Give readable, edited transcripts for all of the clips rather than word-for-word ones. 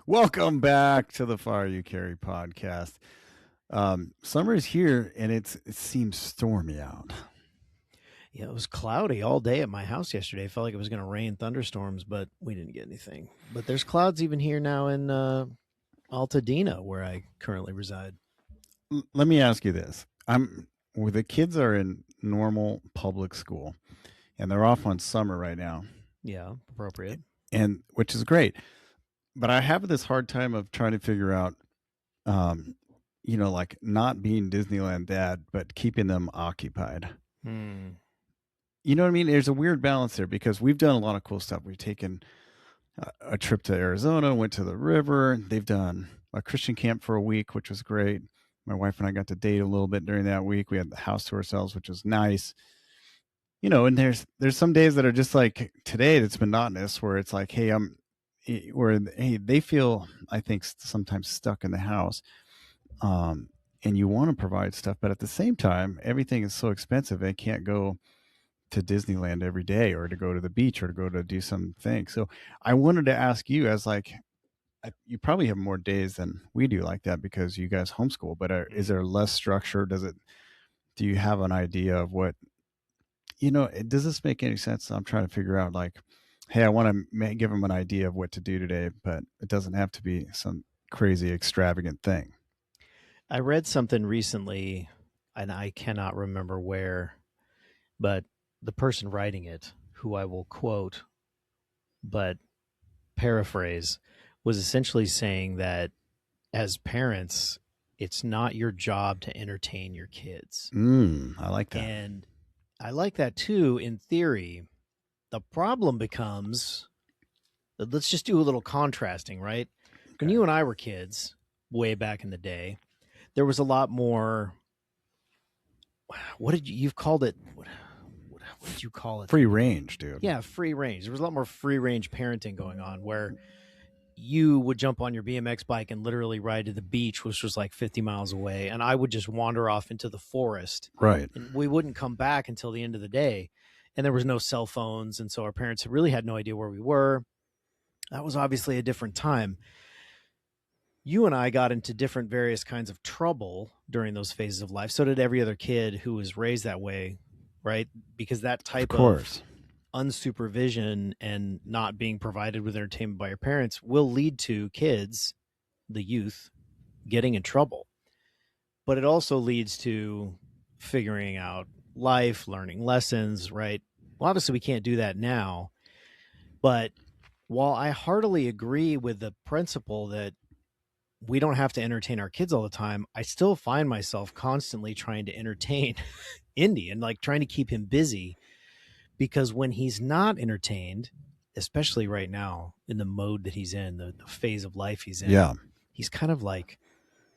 Welcome back to the Fire You Carry podcast. Summer is here and it seems stormy out. Yeah, it was cloudy all day at my house yesterday. It felt like it was going to rain thunderstorms, but we didn't get anything. But there's clouds even here now in Altadena, where I currently reside. Let me ask you this. Where the kids are in normal public school and they're off on summer right now, Yeah, appropriate. and which is great. But I have this hard time of trying to figure out like not being Disneyland dad, but keeping them occupied. Hmm. You know what I mean? There's a weird balance there because we've done a lot of cool stuff. We've taken a trip to Arizona, went to the river. They've done a Christian camp for a week, which was great. My wife and I got to date a little bit during that week. We had the house to ourselves, which was nice. And there's some days that are just like today that's monotonous, where it's like, hey, they feel, I think, sometimes stuck in the house. And you want to provide stuff, but at the same time, everything is so expensive. They can't go to Disneyland every day or to go to the beach or to go to do something. So I wanted to ask you, as like, you probably have more days than we do like that because you guys homeschool, but is there less structure? Do you have an idea of what, does this make any sense? I'm trying to figure out, like, hey, I want to give them an idea of what to do today, but it doesn't have to be some crazy extravagant thing. I read something recently, and I cannot remember where, but the person writing it, who I will quote, but paraphrase, was essentially saying that as parents, it's not your job to entertain your kids. I like that. And I like that too, in theory. The problem becomes, let's just do a little contrasting, right? Okay. When you and I were kids, way back in the day, there was a lot more, you've called it, what did you call it? Free range, dude. Yeah, free range. There was a lot more free range parenting going on, where you would jump on your BMX bike and literally ride to the beach, which was like 50 miles away. And I would just wander off into the forest. Right. And we wouldn't come back until the end of the day. And there was no cell phones. And so our parents really had no idea where we were. That was obviously a different time. You and I got into different various kinds of trouble during those phases of life. So did every other kid who was raised that way, right? Because that type of unsupervision and not being provided with entertainment by your parents will lead to kids, the youth, getting in trouble. But it also leads to figuring out life, learning lessons, right? Well, obviously we can't do that now. But while I heartily agree with the principle that we don't have to entertain our kids all the time, I still find myself constantly trying to entertain Indy and like trying to keep him busy. Because when he's not entertained, especially right now in the mode that he's in, the phase of life he's in, he's kind of like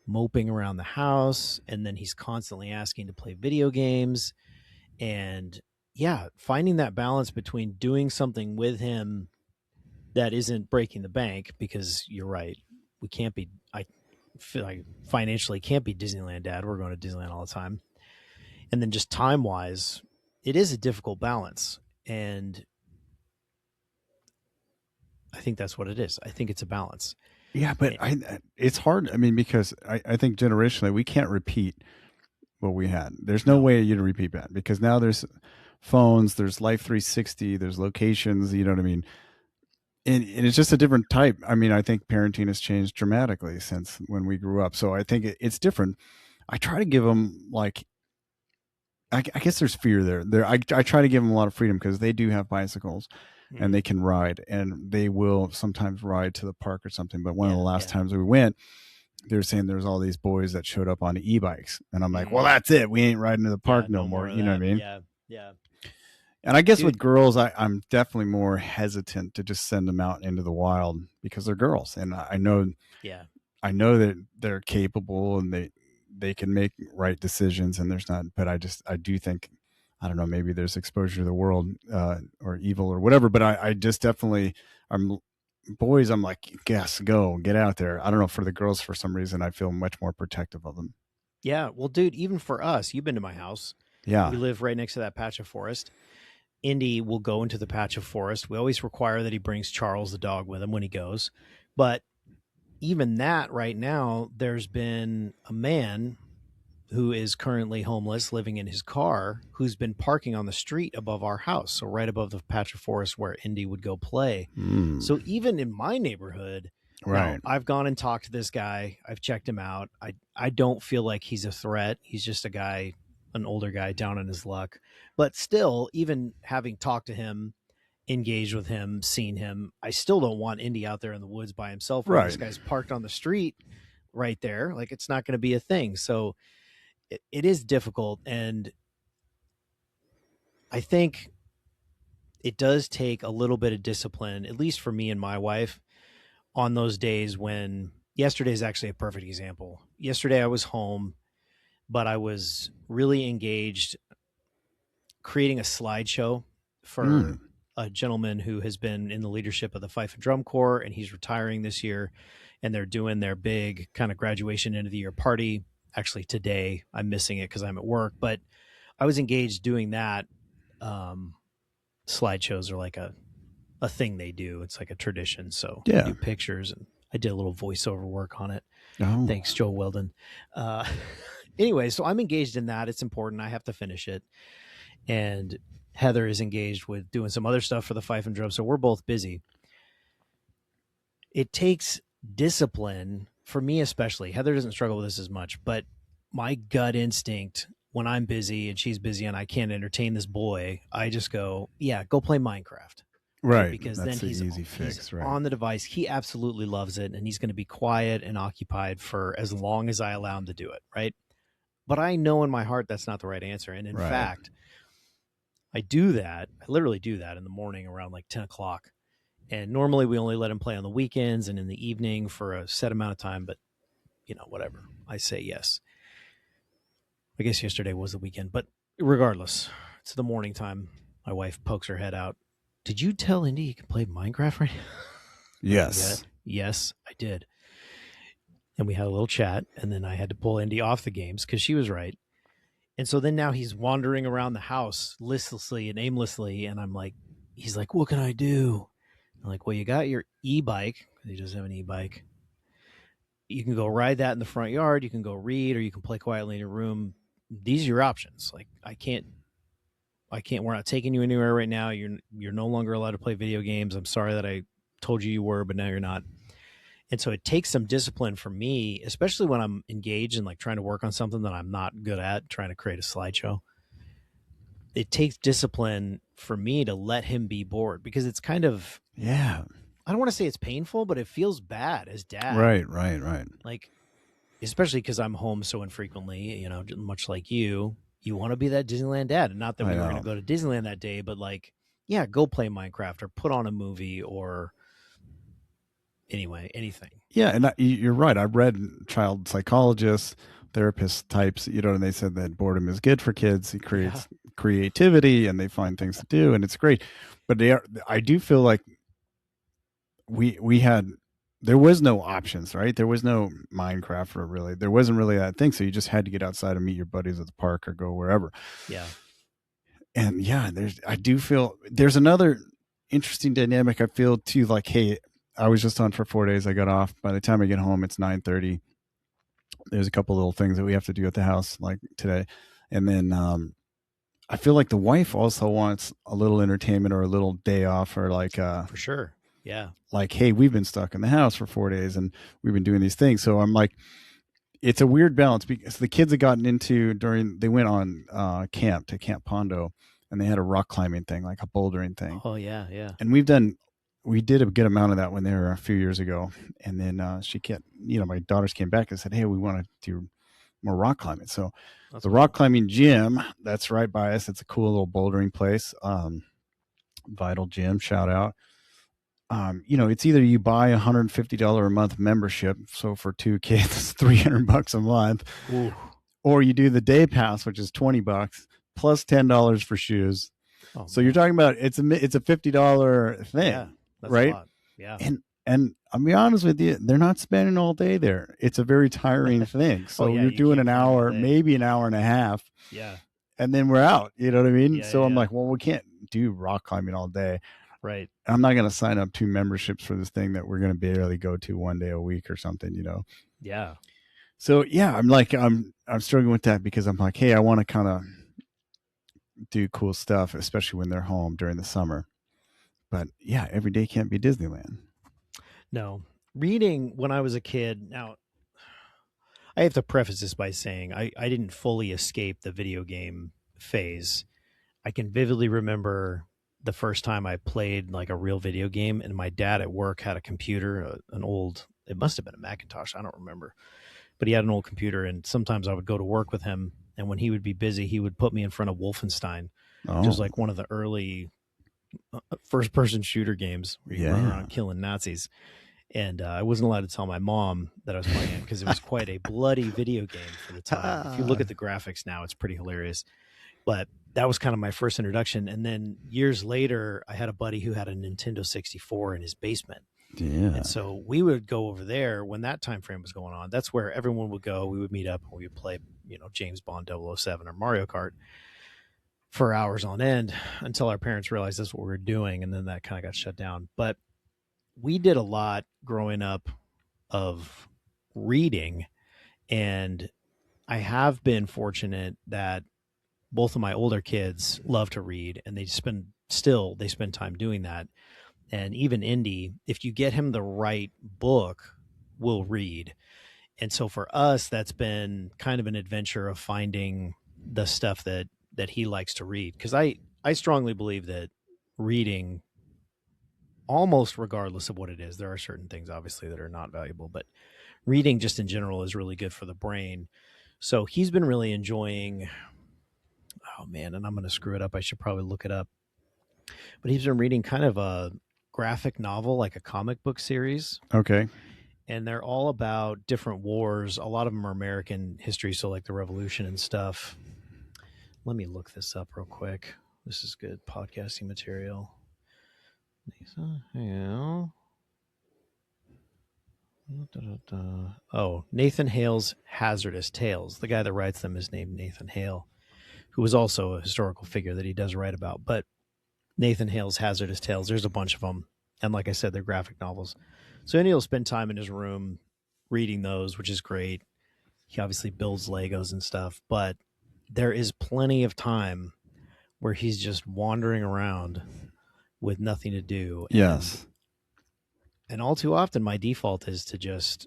moping around the house, and then he's constantly asking to play video games. And yeah, finding that balance between doing something with him that isn't breaking the bank, because you're right, we can't be, I feel like financially can't be Disneyland dad. We're going to Disneyland all the time. And then just time-wise, it is a difficult balance. And I think that's what it is. I think it's a balance. Yeah, but it's hard. I mean, because I think generationally we can't repeat what we had. There's no way you to repeat that, because now there's phones, there's Life 360, there's locations, you know what I mean? And it's just a different type. I mean, I think parenting has changed dramatically since when we grew up. So I think it's different. I try to give them, like, I guess there's fear there. I try to give them a lot of freedom because they do have bicycles and they can ride, and they will sometimes ride to the park or something. But one of the last times we went, they were saying there was all these boys that showed up on e-bikes, and I'm like, well, that's it. We ain't riding to the park no more. You know what I mean? Yeah. And I guess with girls, I'm definitely more hesitant to just send them out into the wild because they're girls, and I know that they're capable and they can make right decisions, and there's not, but I do think, I don't know, maybe there's exposure to the world or evil or whatever, but I just definitely, boys, I'm like, yes, get out there. I don't know, for the girls, for some reason, I feel much more protective of them. Yeah. Well, dude, even for us, you've been to my house. Yeah. We live right next to that patch of forest. Indy will go into the patch of forest. We always require that he brings Charles the dog with him when he goes. But even that right now, there's been a man who is currently homeless living in his car who's been parking on the street above our house. So right above the patch of forest where Indy would go play. So even in my neighborhood, now Right. I've gone and talked to this guy. I've checked him out. I don't feel like he's a threat. He's just a guy, an older guy down on his luck. But still, even having talked to him, engaged with him, seen him, I still don't want Indy out there in the woods by himself when this Right. guy's parked on the street right there. Like, it's not going to be a thing. So it is difficult. And I think it does take a little bit of discipline, at least for me and my wife, on those days when yesterday is actually a perfect example. Yesterday I was home, but I was really engaged creating a slideshow for a gentleman who has been in the leadership of the Fife and Drum Corps, and he's retiring this year, and they're doing their big kind of graduation end of the year party. Actually, today I'm missing it because I'm at work, but I was engaged doing that. Slideshows are like a thing they do. It's like a tradition. So Yeah. I do pictures, and I did a little voiceover work on it. Oh. Thanks, Joe Weldon. Anyway, so I'm engaged in that. It's important. I have to finish it. And Heather is engaged with doing some other stuff for the Fife and Drum. So we're both busy. It takes discipline for me, especially. Heather doesn't struggle with this as much, but my gut instinct when I'm busy and she's busy and I can't entertain this boy, I just go, yeah, go play Minecraft. Right. Because That's then the easy fix, right? on the device. He absolutely loves it, and he's going to be quiet and occupied for as long as I allow him to do it, right? But I know in my heart that's not the right answer. And in fact, I do that. I literally do that in the morning around like 10 o'clock. And normally we only let him play on the weekends and in the evening for a set amount of time. But, whatever. I say yes. I guess yesterday was the weekend. But regardless, it's the morning time. My wife pokes her head out. Did you tell Indy he can play Minecraft right now? Yes. Yes, I did. And we had a little chat. And then I had to pull Indy off the games because she was right. And so then now he's wandering around the house listlessly and aimlessly. And I'm like, he's like, what can I do? I'm like, well, you got your e-bike. He doesn't have an e-bike. You can go ride that in the front yard. You can go read, or you can play quietly in your room. These are your options. Like, I can't, we're not taking you anywhere right now. You're no longer allowed to play video games. I'm sorry that I told you were, but now you're not. And so it takes some discipline for me, especially when I'm engaged in like trying to work on something that I'm not good at, trying to create a slideshow. It takes discipline for me to let him be bored, because it's kind of, I don't want to say it's painful, but it feels bad as dad. Right. Like, especially because I'm home so infrequently, much like you want to be that Disneyland dad. And not that we were going to go to Disneyland that day, but like, yeah, go play Minecraft or put on a movie or anyway, anything. Yeah. And you're right. I've read child psychologists, therapist types, and they said that boredom is good for kids. It creates creativity and they find things to do, and it's great. But I do feel like there was no options, right? There was no Minecraft, or really, there wasn't really that thing. So you just had to get outside and meet your buddies at the park or go wherever. Yeah. And I do feel there's another interesting dynamic. I feel too, like, hey, I was just on for 4 days. I got off. By the time I get home, it's 9:30. There's a couple little things that we have to do at the house, like today. And then I feel like the wife also wants a little entertainment or a little day off, or like for sure. Yeah. Like, hey, we've been stuck in the house for 4 days and we've been doing these things. So I'm like, it's a weird balance, because the kids had gotten into they went on Camp Pondo, and they had a rock climbing thing, like a bouldering thing. Oh yeah. Yeah. And we did a good amount of that when they were a few years ago. And then my daughters came back and said, hey, we want to do more rock climbing. So that's the cool. Rock climbing gym that's right by us. It's a cool little bouldering place. Vital Gym, shout out. It's either you buy $150 a month membership, so for 2 kids, it's $300 a month, or you do the day pass, which is $20 plus $10 for shoes. Oh, so you're talking about it's a $50 thing, yeah, that's right? A lot. Yeah, and I'll be honest with you, they're not spending all day there. It's a very tiring thing. So you're doing an hour, maybe an hour and a half. Yeah, and then we're out. You know what I mean? Yeah, so I'm like, well, we can't do rock climbing all day. Right. I'm not going to sign up 2 memberships for this thing that we're going to barely go to one day a week or something, you know? Yeah. So yeah, I'm struggling with that because I'm like, hey, I want to kind of do cool stuff, especially when they're home during the summer. But yeah, every day can't be Disneyland. No. Reading when I was a kid, now I have to preface this by saying I didn't fully escape the video game phase. I can vividly remember the first time I played like a real video game, and my dad at work had a computer, an old, it must have been a Macintosh, I don't remember, but he had an old computer, and sometimes I would go to work with him, and when he would be busy, he would put me in front of Wolfenstein, which Oh, is like one of the early first person shooter games where you run yeah. around killing Nazis. And I wasn't allowed to tell my mom that I was playing it because it was quite a bloody video game for the time. If you look at the graphics now, it's pretty hilarious. But that was kind of my first introduction. And then years later, I had a buddy who had a Nintendo 64 in his basement. Yeah. And so we would go over there when that time frame was going on. That's where everyone would go. We would meet up and we would play, James Bond 007 or Mario Kart for hours on end until our parents realized that's what we were doing. And then that kind of got shut down. But we did a lot growing up of reading, and I have been fortunate that both of my older kids love to read, and they spend time doing that. And even Indy, if you get him the right book, will read. And so for us, that's been kind of an adventure of finding the stuff that he likes to read, because I strongly believe that reading, almost regardless of what it is, there are certain things obviously that are not valuable, but reading just in general is really good for the brain. So he's been really enjoying, oh man, and I'm going to screw it up, I should probably look it up, but he's been reading kind of a graphic novel, like a comic book series, Okay. and they're all about different wars. A lot of them are American history, so like the Revolution and stuff. Let me look this up real quick. This is good podcasting material. Oh, Nathan Hale's Hazardous Tales. The guy that writes them is named Nathan Hale, who was also a historical figure that he does write about. But Nathan Hale's Hazardous Tales, there's a bunch of them. And like I said, they're graphic novels. So Andy will spend time in his room reading those, which is great. He obviously builds Legos and stuff, but there is plenty of time where he's just wandering around with nothing to do. Yes. And all too often, my default is to just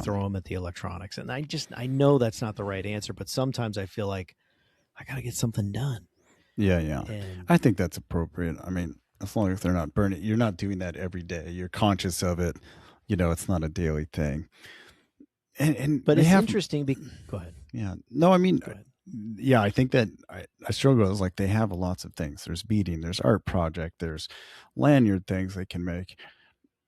throw him at the electronics. And I know that's not the right answer, but sometimes I feel like I got to get something done. Yeah. And I think that's appropriate. I mean, as long as they're not burning, you're not doing that every day. You're conscious of it. It's not a daily thing. But it's interesting. Go ahead. Yeah. No, I mean, yeah, I think that I struggle with like they have lots of things. There's beading, there's art project, there's lanyard things they can make.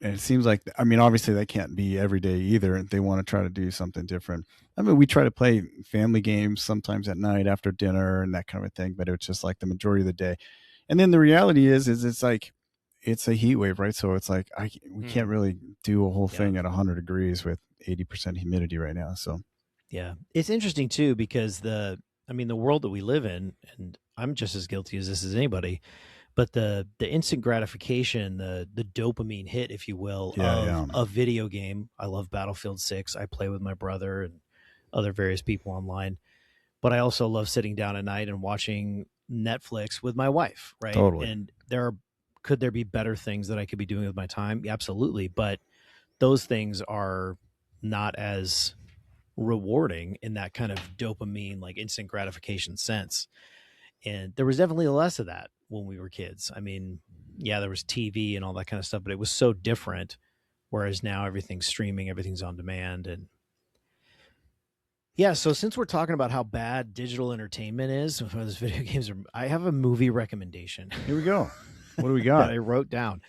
And it seems like, I mean, obviously they can't be every day either. They want to try to do something different. I mean, we try to play family games sometimes at night after dinner and that kind of thing, but it's just like the majority of the day. And then the reality is it's like, it's a heat wave, right? So it's like, we can't really do a whole thing at 100 degrees with 80% humidity right now. So yeah, it's interesting too, because the world that we live in, and I'm just as guilty as this as anybody, but the instant gratification, the dopamine hit, if you will, of a video game. I love Battlefield 6. I play with my brother and other various people online, but I also love sitting down at night and watching Netflix with my wife, right? Totally. And could there be better things that I could be doing with my time? Yeah, absolutely. But those things are not as rewarding in that kind of dopamine, like instant gratification sense. And there was definitely less of that when we were kids. I mean, yeah, there was TV and all that kind of stuff, but it was so different. Whereas now everything's streaming, everything's on demand. And yeah, so since we're talking about how bad digital entertainment is, those video games are, I have a movie recommendation. Here we go. What do we got? that I wrote down.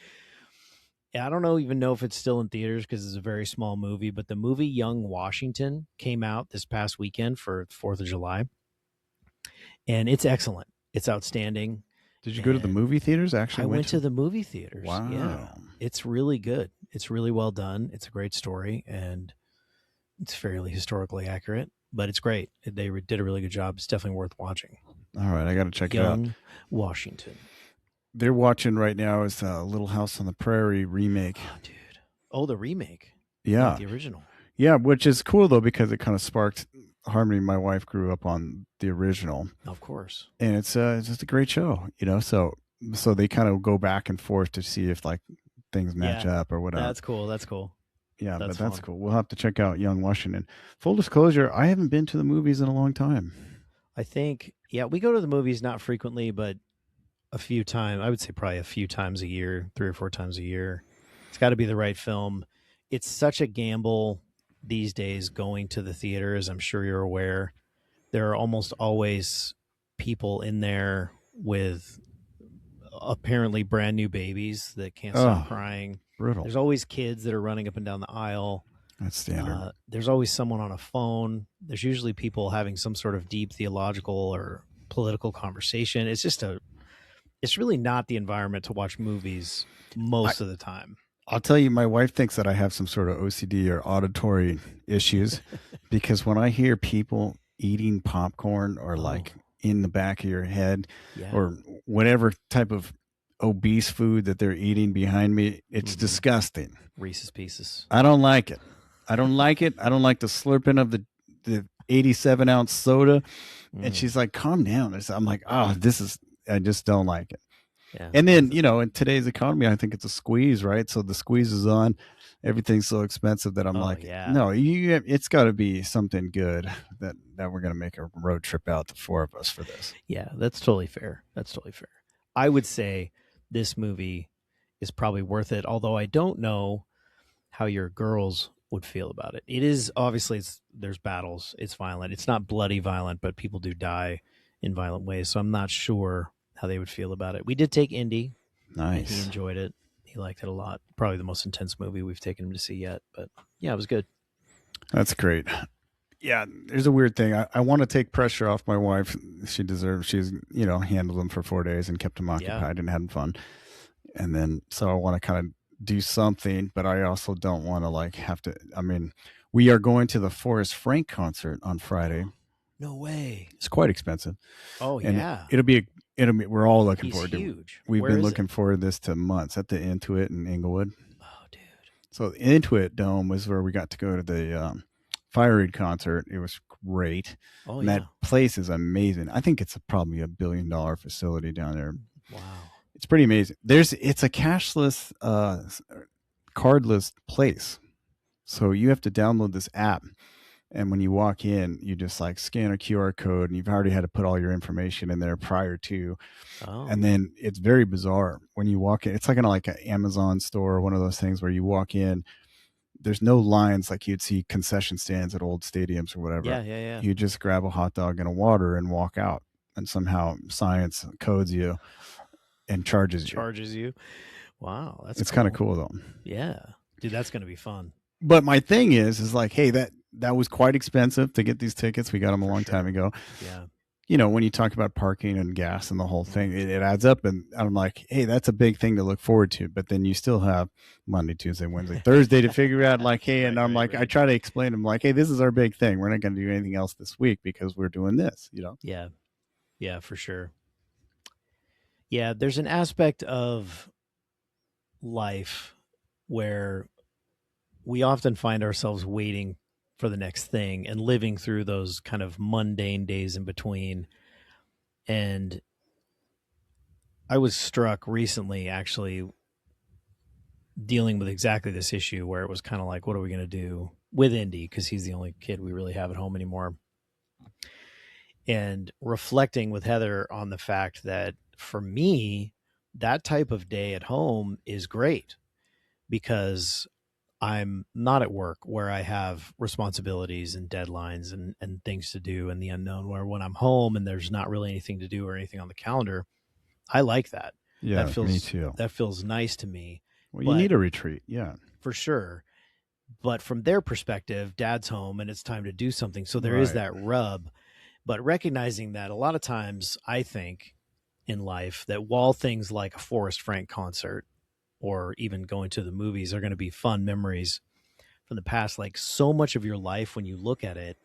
I don't even know if it's still in theaters because it's a very small movie, but the movie Young Washington came out this past weekend for 4th of July. And it's excellent. It's outstanding. Did you go to the movie theaters? Actually, I went to the movie theaters. Wow. Yeah. It's really good. It's really well done. It's a great story, and it's fairly historically accurate, but it's great. They did a really good job. It's definitely worth watching. All right. I got to check it out. Young Washington. they're watching right now is Little House on the Prairie remake. Oh, dude. Oh, the remake, not Yeah, the original. yeah, which is cool though because it kind of sparked Harmony. My wife grew up on the original, Of course. and it's just a great show, you know. So they kind of go back and forth to see if like things match Yeah, up or whatnot. that's cool. That's cool. Yeah, That's but that's fun. cool. We'll have to check out Young Washington. Full disclosure, I haven't been to the movies in a long time. I think, yeah, we go to the movies not frequently, but a few times. I would say probably a few times a year, 3 or 4 times a year. It's got to be the right film. It's such a gamble these days going to the theater, as I'm sure you're aware. There are almost always people in there with apparently brand new babies that can't stop Oh, crying. brutal. There's always kids that are running up and down the aisle. That's standard. There's always someone on a phone. There's usually people having some sort of deep theological or political conversation. It's really not the environment to watch movies I, most of the time. I'll tell you, my wife thinks that I have some sort of OCD or auditory issues because when I hear people eating popcorn or Oh, like in the back of your head yeah. or whatever type of obese food that they're eating behind me, it's Hmm. disgusting. Reese's Pieces. I don't like it. I don't like it. I don't like the slurping of the 87-ounce soda. And Mm, she's like, calm down. I'm like, oh, I just don't like it. yeah. And then, you know, in today's economy, I think it's a squeeze, right? So the squeeze is on. Everything's so expensive that I'm Oh, like, yeah. no, it's got to be something good that we're going to make a road trip out, the four of us, for this. Yeah, that's totally fair. That's totally fair. I would say this movie is probably worth it, although I don't know how your girls would feel about it. It is obviously there's battles, it's violent. It's not bloody violent, but people do die in violent ways. So I'm not sure how they would feel about it. We did take Indy and he Nice. enjoyed it. He liked it a lot. Probably the most intense movie we've taken him to see yet. But yeah, it was good. That's great. Yeah, there's a weird thing. I want to take pressure off my wife. She deserves, she's, you know, handled them for 4 days and kept them Yeah. occupied and having fun. And then, so I want to kind of do something, but I also don't want to like have to. I mean, we are going to the Forrest Frank concert on Friday. No way. It's quite expensive, Oh and yeah. we're all looking He's forward to it. huge. We've Where been is it? looking forward to this to months at the Intuit in Inglewood. Oh dude. So the Intuit Dome was where we got to go to the Fire Eid concert. It was great, Oh and that yeah. place is amazing. I think it's probably $1 billion facility down there. Wow. It's pretty amazing. It's a cashless, cardless place. So you have to download this app. And when you walk in, you just like scan a QR code and you've already had to put all your information in there prior to. Oh. And then it's very bizarre when you walk in. It's like an Amazon store, one of those things where you walk in, there's no lines like you'd see concession stands at old stadiums or whatever. Yeah, yeah, yeah. You just grab a hot dog and a water and walk out. And somehow science codes you and charges you. Charges you. Wow, that's It's kind of cool. cool though. Yeah. Dude, that's gonna be fun. But my thing is like, hey, that was quite expensive to get these tickets. We got them a For long sure. time ago. Yeah. You know, when you talk about parking and gas and the whole thing, it adds up. And I'm like, hey, that's a big thing to look forward to. But then you still have Monday, Tuesday, Wednesday, Thursday to figure out, like, hey, and Right, I'm right, like, I right. try to explain to them, like, hey, this is our big thing. We're not going to do anything else this week because we're doing this, you know? Yeah. Yeah, for sure. Yeah, there's an aspect of life where we often find ourselves waiting for the next thing and living through those kind of mundane days in between. And I was struck recently actually dealing with exactly this issue where it was kind of like, what are we going to do with Indy? Because he's the only kid we really have at home anymore. And reflecting with Heather on the fact that for me, that type of day at home is great because I'm not at work where I have responsibilities and deadlines and things to do and the unknown. Where when I'm home and there's not really anything to do or anything on the calendar, I like that. That Yeah, me feels too. that feels nice to me. Well, you But need a retreat. Yeah. for sure. But from their perspective, dad's home and it's time to do something. So there is Right. that rub. But recognizing that a lot of times, I think in life that while things like a Forrest Frank concert or even going to the movies are going to be fun memories from the past, like so much of your life when you look at it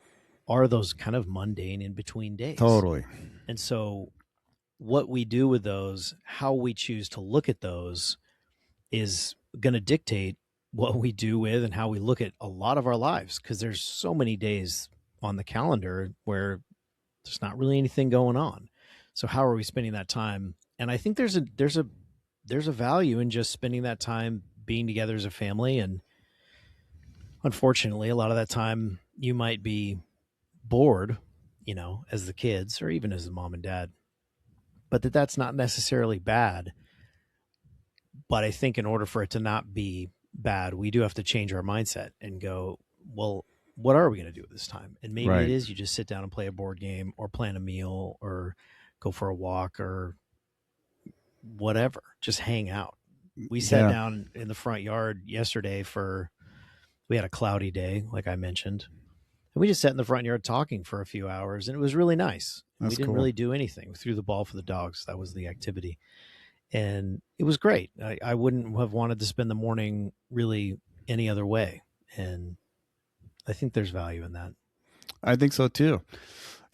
are those kind of mundane in between days. Totally. And so what we do with those, how we choose to look at those, is going to dictate what we do with and how we look at a lot of our lives, because there's so many days on the calendar where there's not really anything going on. So how are we spending that time? And I think there's a value in just spending that time being together as a family. And unfortunately, a lot of that time you might be bored, as the kids or even as the mom and dad. But that's not necessarily bad. But I think in order for it to not be bad, we do have to change our mindset and go, well, what are we going to do at this time? And maybe it is you just sit down and play a board game or plan a meal or go for a walk or whatever, just hang out. We sat down in the front yard yesterday we had a cloudy day, like I mentioned. And we just sat in the front yard talking for a few hours, and it was really nice. We didn't really do anything. We threw the ball for the dogs. That was the activity. And it was great. I wouldn't have wanted to spend the morning really any other way. And I think there's value in that. I think so too.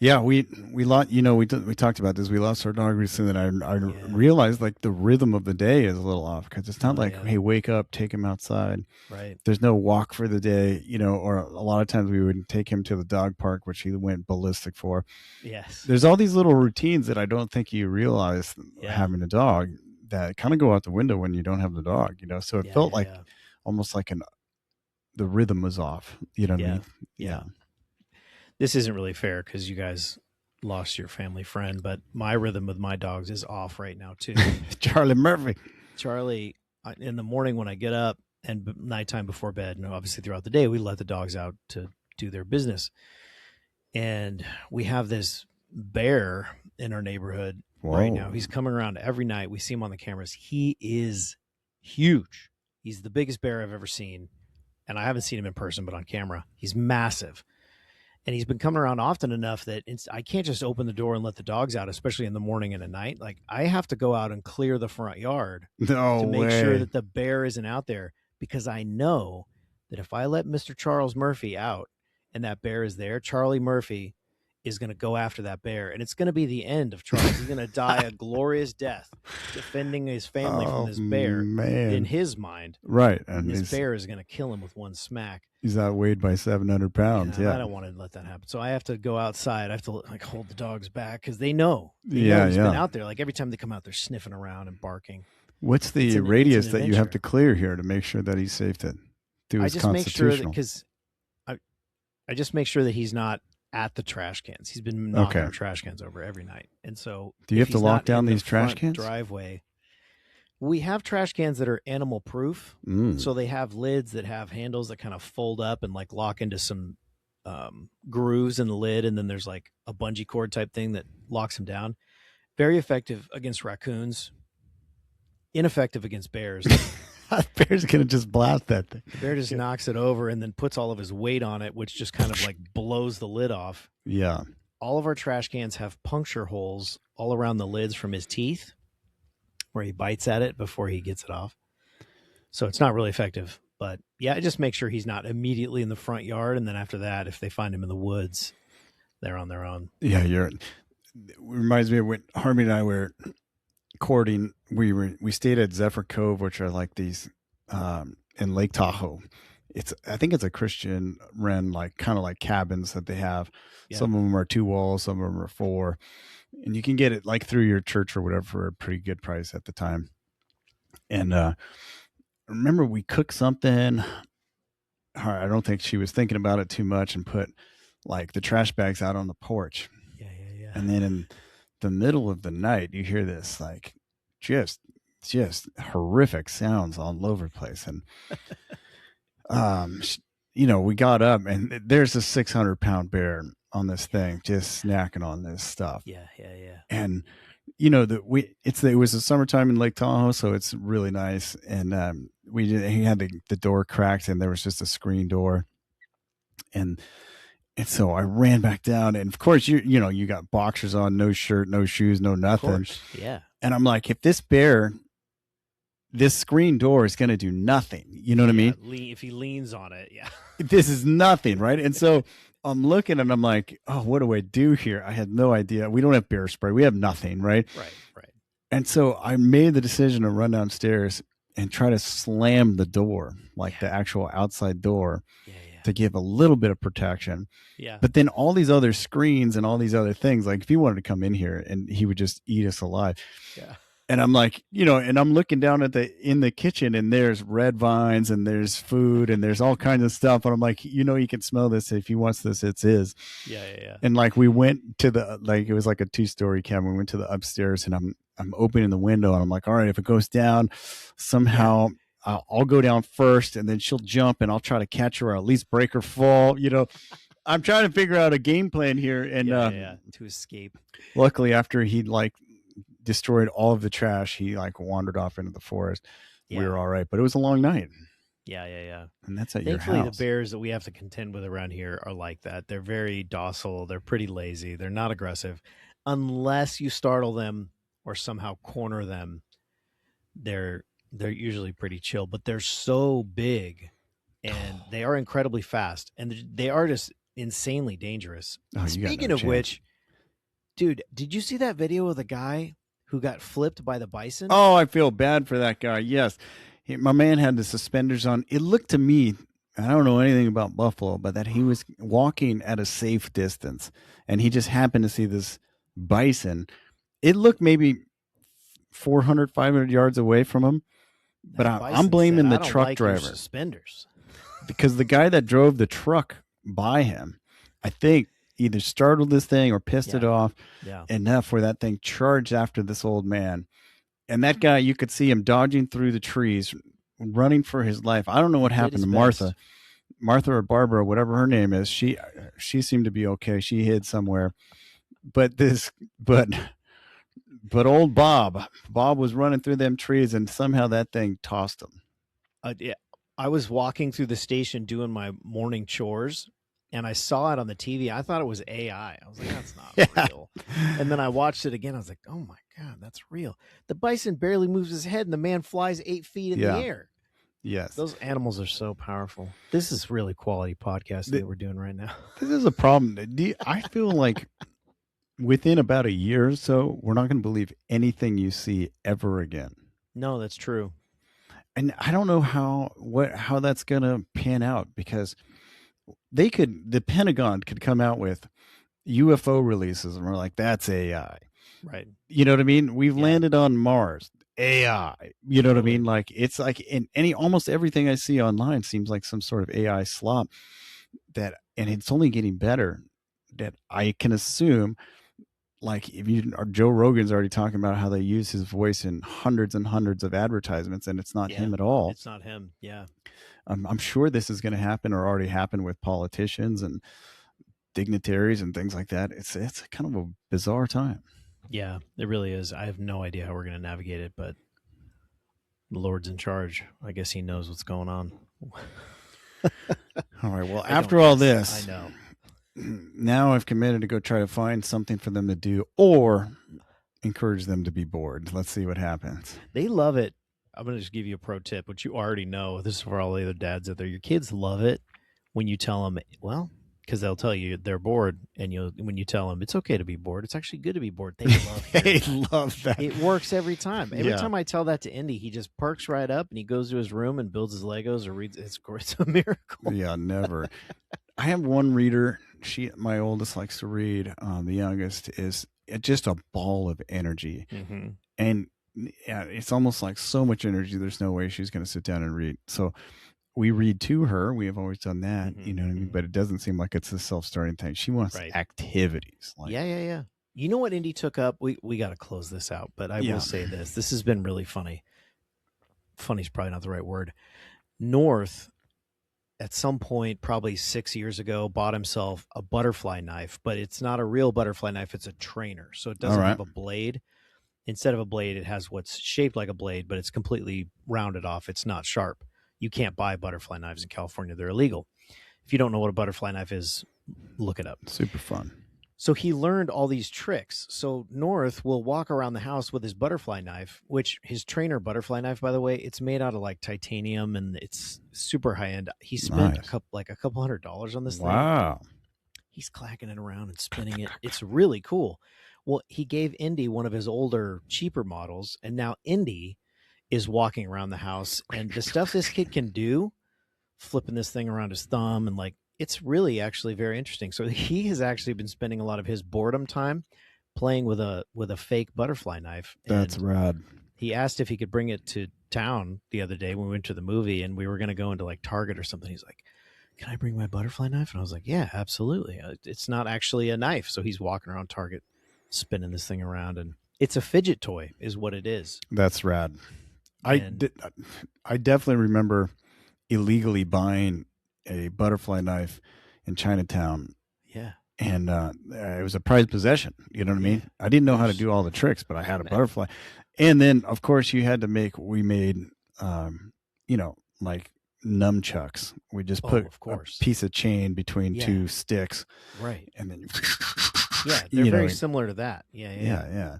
Yeah, we lost. We talked about this. We lost our dog recently, and I realized like the rhythm of the day is a little off, because it's not hey, wake up, take him outside. Right. There's no walk for the day, or a lot of times we would take him to the dog park, which he went ballistic for. Yes. There's all these little routines that I don't think you realize having a dog that kind of go out the window when you don't have the dog. So it felt like almost like the rhythm was off. You know what I mean? Yeah. This isn't really fair because you guys lost your family friend, but my rhythm with my dogs is off right now too. Charlie Murphy. Charlie, in the morning when I get up and nighttime before bed, and obviously throughout the day, we let the dogs out to do their business. And we have this bear in our neighborhood right now. He's coming around every night. We see him on the cameras. He is huge. He's the biggest bear I've ever seen. And I haven't seen him in person, but on camera, he's massive. And he's been coming around often enough that I can't just open the door and let the dogs out, especially in the morning and at night. Like, I have to go out and clear the front yard to make sure that the bear isn't out there, because I know that if I let Mr. Charles Murphy out and that bear is there, Charlie Murphy is going to go after that bear, and it's going to be the end of Charles. He's going to die a glorious death defending his family from this bear, in his mind. Right. And this bear is going to kill him with one smack. He's outweighed by 700 pounds. Yeah. I don't want to let that happen. So I have to go outside. I have to hold the dogs back because they know. He's been out there. Like, every time they come out, they're sniffing around and barking. What's the radius that you have to clear here to make sure that he's safe to do his constitutional? I just make sure that he's not at the trash cans. He's been knocking our trash cans over every night. And so do you have to lock down these trash cans? Driveway. We have trash cans that are animal proof. So they have lids that have handles that kind of fold up and like lock into some grooves in the lid. And then there's like a bungee cord type thing that locks them down. Very effective against raccoons. Ineffective against bears. Bear's going to just blast that thing. The bear just knocks it over and then puts all of his weight on it, which just kind of like blows the lid off. Yeah. All of our trash cans have puncture holes all around the lids from his teeth, where he bites at it before he gets it off. So it's not really effective. But yeah, just make sure he's not immediately in the front yard. And then after that, if they find him in the woods, they're on their own. Yeah, it reminds me of when Harvey and I were courting. We stayed at Zephyr Cove, which are like these in Lake Tahoe. I think it's a Christian run, like kind of like cabins that they have. Yeah. Some of them are 2 walls, some of them are 4. And you can get it like through your church or whatever for a pretty good price at the time. And I remember we cooked something. I don't think she was thinking about it too much and put like the trash bags out on the porch. Yeah. And then in the middle of the night, you hear this like just horrific sounds all over the place. And, we got up and there's a 600-pound bear on this thing, just snacking on this stuff. Yeah. And it was the summertime in Lake Tahoe, so it's really nice. And he had the door cracked, and there was just a screen door. And so I ran back down, and of course you got boxers on, no shirt, no shoes, no nothing. Of course. Yeah. And I'm like, if this screen door is going to do nothing, you know what I mean? If he leans on it, yeah. This is nothing, right? And so I'm looking and I'm like, oh, what do I do here? I had no idea. We don't have bear spray. We have nothing, right? Right, right. And so I made the decision to run downstairs and try to slam the door, like the actual outside door, Yeah, yeah. to give a little bit of protection. Yeah. But then all these other screens and all these other things, like if he wanted to come in here and he would just eat us alive. Yeah. And I'm like, and I'm looking down in the kitchen and there's red vines and there's food and there's all kinds of stuff. And I'm like, you can smell this. If he wants this, it's his. Yeah, yeah, yeah. And like we went to it was like a 2-story cabin. We went to the upstairs and I'm opening the window and I'm like, all right, if it goes down somehow, I'll go down first and then she'll jump and I'll try to catch her or at least break her fall. I'm trying to figure out a game plan here. And to escape. Luckily, after he destroyed all of the trash, he wandered off into the forest. Yeah. We were all right, but it was a long night. Yeah, yeah, yeah. And that's at Thankfully, your house. The bears that we have to contend with around here are like that. They're very docile. They're pretty lazy. They're not aggressive. Unless you startle them or somehow corner them, they're usually pretty chill. But they're so big and they are incredibly fast. And they are just insanely dangerous. Speaking of which, dude, did you see that video of the guy who got flipped by the bison? Oh, I feel bad for that guy. Yes. My man had the suspenders on. It looked to me, I don't know anything about buffalo, but that he was walking at a safe distance and he just happened to see this bison. It looked maybe 400, 500 yards away from him. But I'm blaming the truck driver. Suspenders. Because the guy that drove the truck by him, I think, either startled this thing or pissed it off enough where that thing charged after this old man. And that guy, you could see him dodging through the trees, running for his life. I don't know what happened to Martha. Martha or Barbara, whatever her name is, she seemed to be okay. She hid somewhere. But old Bob was running through them trees and somehow that thing tossed him. I was walking through the station doing my morning chores and I saw it on the TV. I thought it was AI. I was like, that's not real. And then I watched it again. I was like, oh my God, that's real. The bison barely moves his head and the man flies 8 feet in the air. Yes. Those animals are so powerful. This is really quality podcasting that we're doing right now. This is a problem. I feel like within about a year or so, we're not going to believe anything you see ever again. No, that's true. And I don't know how that's going to pan out because the Pentagon could come out with UFO releases and we're like, that's AI. Right. You know what I mean? We've landed on Mars. AI. You know what I mean? Like it's like in almost everything I see online seems like some sort of AI slop and it's only getting better, that I can assume, like Joe Rogan's already talking about how they use his voice in hundreds and hundreds of advertisements and it's not him at all. It's not him. Yeah. I'm sure this is going to happen or already happened with politicians and dignitaries and things like that. It's kind of a bizarre time. Yeah, it really is. I have no idea how we're going to navigate it, but the Lord's in charge. I guess he knows what's going on. All right. Well, after all this, I know. Now I've committed to go try to find something for them to do or encourage them to be bored. Let's see what happens. They love it. I'm going to just give you a pro tip, which you already know. This is for all the other dads out there. Your kids love it when you tell them, well, because they'll tell you they're bored, and when you tell them it's okay to be bored, it's actually good to be bored. They love they love that. It works every time. Every time I tell that to Indy, he just perks right up and he goes to his room and builds his Legos or reads. It's a miracle. Yeah, never. I have one reader. My oldest likes to read. The youngest is just a ball of energy, and it's almost like so much energy. There's no way she's going to sit down and read. So we read to her. We have always done that, you know what I mean? But it doesn't seem like it's a self-starting thing. She wants activities. Yeah. You know what Indy took up? We got to close this out, but I will say this. This has been really funny. Funny's probably not the right word. North, at some point, probably 6 years ago, bought himself a butterfly knife, but it's not a real butterfly knife. It's a trainer. So it doesn't have a blade. Instead of a blade, it has what's shaped like a blade, but it's completely rounded off. It's not sharp. You can't buy butterfly knives in California. They're illegal. If you don't know what a butterfly knife is, look it up. Super fun. So he learned all these tricks. So North will walk around the house with his butterfly knife, which his trainer butterfly knife, by the way, it's made out of like titanium and it's super high end. He spent a couple $100 on this thing. Wow. he's clacking it around and spinning it. It's really cool. Well, he gave Indy one of his older, cheaper models, and now Indy is walking around the house, and the stuff this kid can do, flipping this thing around his thumb, and like, it's really actually very interesting. So he has actually been spending a lot of his boredom time playing with a fake butterfly knife. That's rad. He asked if he could bring it to town the other day when we went to the movie, and we were going to go into like Target or something. He's like, "Can I bring my butterfly knife?" And I was like, "Yeah, absolutely." It's not actually a knife, so he's walking around Target spinning this thing around, and it's a fidget toy is what it is. That's rad. I definitely remember illegally buying a butterfly knife in Chinatown. Yeah. And it was a prized possession. You know what I mean? I didn't know how to do all the tricks, but I had a butterfly. And then, of course, we made, like nunchucks. We just put a piece of chain between two sticks. Right. And then they're very similar to that. Yeah.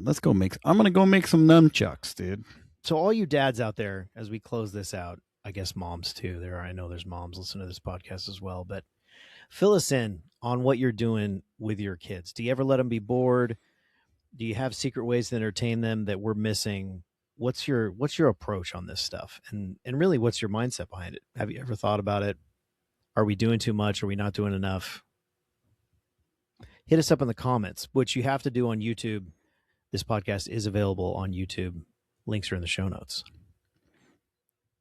Let's go I'm going to go make some nunchucks, dude. So all you dads out there, as we close this out, I guess moms too. I know there's moms listening to this podcast as well, but fill us in on what you're doing with your kids. Do you ever let them be bored? Do you have secret ways to entertain them that we're missing? What's your approach on this stuff? And really, what's your mindset behind it? Have you ever thought about it? Are we doing too much? Are we not doing enough? Hit us up in the comments, which you have to do on YouTube. This podcast is available on YouTube. Links are in the show notes.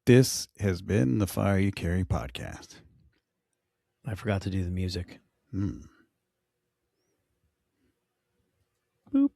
This has been the Fire You Carry podcast. I forgot to do the music. Boop.